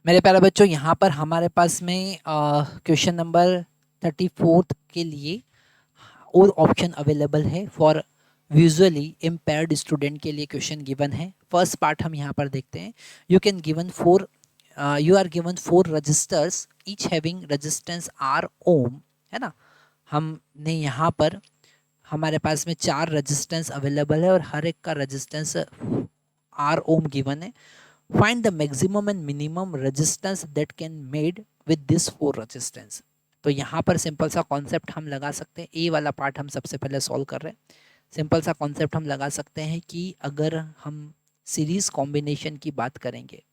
मेरे प्यारे बच्चों, यहाँ पर हमारे पास में क्वेश्चन नंबर 34 के लिए और ऑप्शन अवेलेबल है फॉर विजुअली इम्पेयर्ड स्टूडेंट के लिए क्वेश्चन गिवन है। फर्स्ट पार्ट हम यहाँ पर देखते हैं। You can given four you are given 4 registers each having resistance R ohm, है ना। हमने यहाँ पर हमारे पास में 4 रेजिस्टेंस अवेलेबल है और हर एक का रेजिस्टेंस आर ओम गिवन है। Find the maximum and minimum resistance that can made with this 4 resistance। तो यहाँ पर सिंपल सा कॉन्सेप्ट हम लगा सकते हैं। ए वाला पार्ट हम सबसे पहले सॉल्व कर रहे हैं। सिंपल सा कॉन्सेप्ट हम लगा सकते हैं कि अगर हम सीरीज कॉम्बिनेशन की बात करेंगे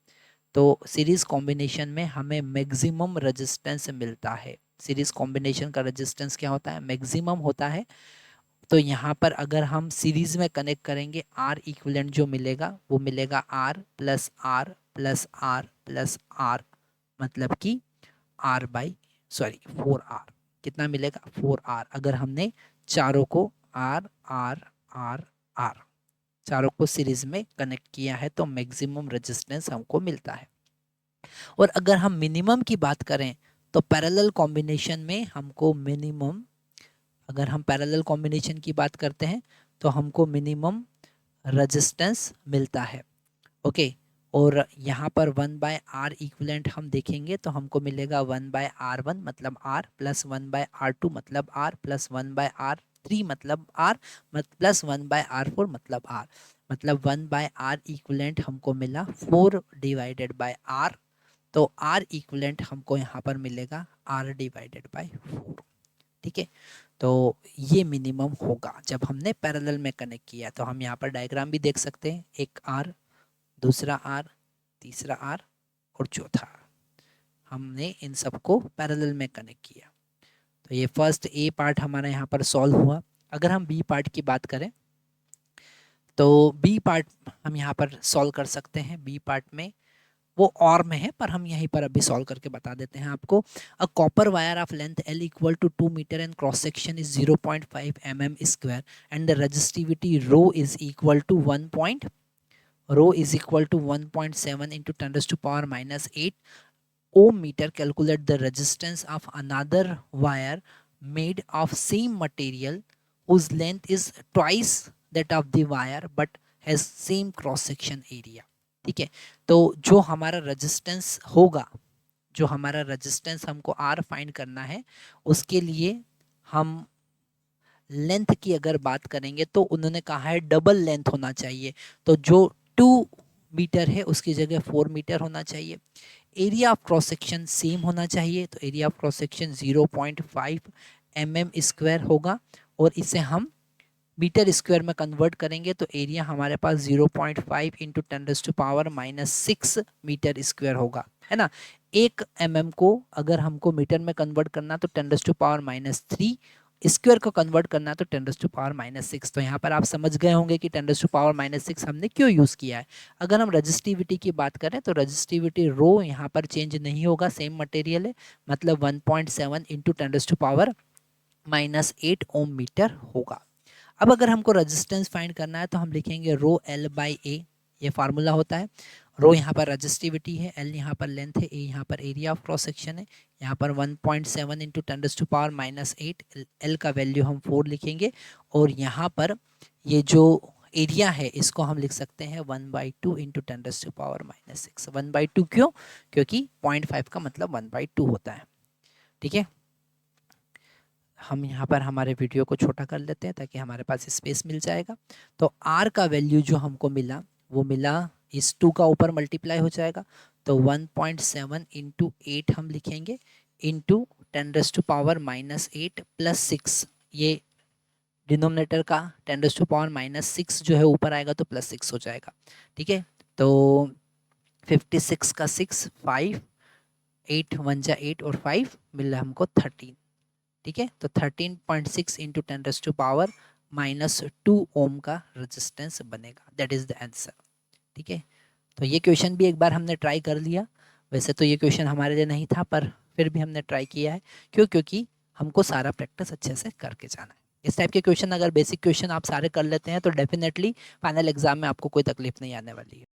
तो सीरीज कॉम्बिनेशन में हमें मैक्सिमम रेजिस्टेंस मिलता है। सीरीज कॉम्बिनेशन का रेजिस्टेंस क्या होता है? मैक्सिमम होता है। तो यहाँ पर अगर हम सीरीज में कनेक्ट करेंगे, आर इक्विवेलेंट जो मिलेगा वो मिलेगा R plus R plus R plus R, मतलब कि आर बाई 4 आर। कितना मिलेगा? 4 आर। अगर हमने चारों को आर आर आर आर चारों को सीरीज में कनेक्ट किया है तो मैक्सिमम रेजिस्टेंस हमको मिलता है। और अगर हम मिनिमम की बात करें तो पैरेलल कॉम्बिनेशन में हमको मिनिमम, अगर हम पैरेलल कॉम्बिनेशन की बात करते हैं तो हमको मिनिमम रेजिस्टेंस मिलता है। ओके, और यहाँ पर 1/r इक्विवेलेंट हम देखेंगे तो हमको मिलेगा 1/r1 मतलब r प्लस 1/r2 मतलब r प्लस 1/r3 मतलब r प्लस 1/r4 मतलब r, मतलब 1/r इक्विवेलेंट हमको मिला 4 डिवाइडेड बाय r। तो r इक्विवेलेंट हमको यहाँ पर मिलेगा r डिवाइडेड बाय 4। ठीक है, तो ये मिनिमम होगा जब हमने पैरेलल में कनेक्ट किया। तो हम यहाँ पर डायग्राम भी देख सकते हैं, एक आर, दूसरा आर, तीसरा आर और चौथा आर। हमने इन सबको पैरेलल में कनेक्ट किया। तो ये फर्स्ट ए पार्ट हमारा यहाँ पर सॉल्व हुआ। अगर हम बी पार्ट की बात करें तो बी पार्ट हम यहाँ पर सॉल्व कर सकते हैं। बी पार्ट में वो और में है पर हम यहीं पर अभी सॉल्व करके बता देते हैं आपको। A copper wire of length L equal to 2 metre and cross section is 0.5 mm square and the resistivity rho is equal to 1.7 into 10 raised to power minus 8 ohm meter. Calculate the resistance of another wire made of same material whose length is twice that of the wire but has same cross section area। ठीक है, तो जो हमारा resistance होगा, जो हमारा resistance हमको are find करना है, उसके लिए हम लेंथ की अगर बात करेंगे तो उन्होंने कहा है डबल लेंथ होना चाहिए। तो जो 2 मीटर है उसकी जगह 4 मीटर होना चाहिए। Area of cross section same होना चाहिए, तो area of cross section 0.5 mm square होगा और इसे हम मीटर स्क्वायर में कन्वर्ट करेंगे तो एरिया हमारे पास 0.5 इंटू 10⁻⁻6 मीटर स्क्वायर होगा, है ना। 1 mm को अगर हमको मीटर में कन्वर्ट करना तो 10⁻3 स्क्वायर को कन्वर्ट करना तो 10⁻6। तो यहाँ पर आप समझ गए होंगे कि 10⁻6 हमने क्यों यूज़ किया है। अगर हम रजिस्टिविटी की बात करें तो रजिस्टिविटी रो यहाँ पर चेंज नहीं होगा, सेम मटेरियल है, मतलब 1.7 इंटू 10⁻8 ओम मीटर होगा। अब अगर हमको रेजिस्टेंस फाइंड करना है तो हम लिखेंगे रो L बाई ए, ये फार्मूला होता है। रो यहाँ पर रेजिस्टिविटी है, L यहाँ पर लेंथ है, ए यहाँ पर एरिया ऑफ क्रॉस सेक्शन है। यहाँ पर 1.7 इंटू 10⁻8, L का वैल्यू हम 4 लिखेंगे और यहाँ पर ये जो एरिया है इसको हम लिख सकते हैं 1/2 इंटू 10⁻6। 1/2 क्यों? क्योंकि 0.5 का मतलब 1/2 होता है। ठीक है, हम यहाँ पर हमारे वीडियो को छोटा कर लेते हैं ताकि हमारे पास स्पेस मिल जाएगा। तो r का वैल्यू जो हमको मिला वो मिला, इस 2 का ऊपर मल्टीप्लाई हो जाएगा तो 1.7 इंटू 8 हम लिखेंगे इंटू 10⁻8 प्लस 6, ये डिनोमिनेटर का 10⁻6 जो है ऊपर आएगा तो प्लस 6 हो जाएगा। ठीक है, तो 56 का 6, 5, 8 1 जा 8 और 5 मिल रहा है हमको 13। ठीक है, तो 13.6 इंटू 10⁻2 ओम का रेजिस्टेंस बनेगा। That is the answer. ठीक है, तो ये क्वेश्चन भी एक बार हमने ट्राई कर लिया। वैसे तो ये क्वेश्चन हमारे लिए नहीं था पर फिर भी हमने ट्राई किया है। क्यों? क्योंकि हमको सारा प्रैक्टिस अच्छे से करके जाना है। इस टाइप के क्वेश्चन अगर बेसिक क्वेश्चन आप सारे कर लेते हैं तो डेफिनेटली फाइनल एग्जाम में आपको कोई तकलीफ नहीं आने वाली है।